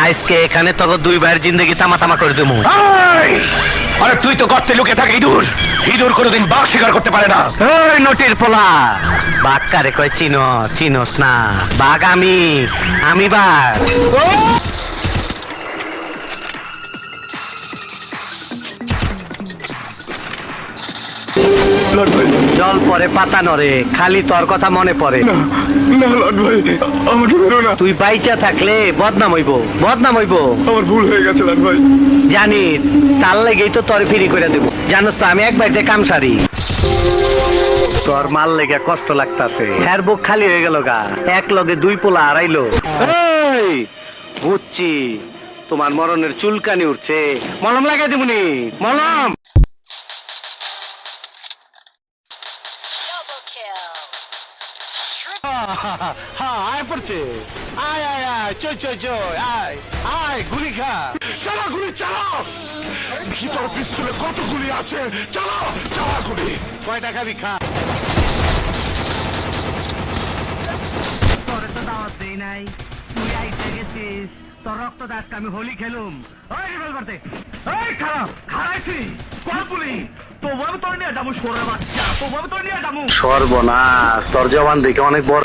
আজকে এখানে তোকে দুই ভাইয়ের জিন্দগি তামা তামা করে দেবো। আরে তুই তো গর্তে লুকে থাকে ইঁদুর। ইঁদুর কোনোদিন বাঘ শিকার করতে পারে না। ওই নটির পোলা, বাঘ কারে কয় চিনস না? বাঘ আমি বাঘ। জল পরে পাতা নরে, খালি তোর কথা মনে পড়ে। না লাট ভাই, আমাকে বেরো না। তুই বাইচা থাকলে বদনাম হইব। আমার ভুল হয়ে গেছে লাট ভাই। জানি, তার লেগেই তো তোর ফিরি করে দেবো। জানোস তো আমি একবার যে কাম সারি। তোর মাল লেগে কষ্ট লাগতাছে, হ্যার বুক খালি হয়ে গেল গা। এক লগে দুই পোলা হারাইলো। বুঝছি, তোমার মরণের চুলকানি উঠছে। মলম লাগাই দেবুনি, মলম। আয় পড়ছে, আয় আয় আয়, চয় আয় আয়, গুলি খা। চালা গুলি চালাও। ভিতর পিস্তলে কত গুলি আছে, চালাও চালা গুলি। কয়টা খাবি খা। তোরে তো দাওয়াত দেই নাই, তুই আইতে গেছিস। তোর রক্ত দাসকে আমি হোলি খেলুম। ওই রিভলভার দে। এই খারাপ খারাইছি কলপুলি। তোভাবে তোর নিয়ে যাবো, সরে বাচ্চা, তোভাবে তোর নিয়ে যাবো। সর্বনাশ, তোর জবান দেখে অনেক বড়।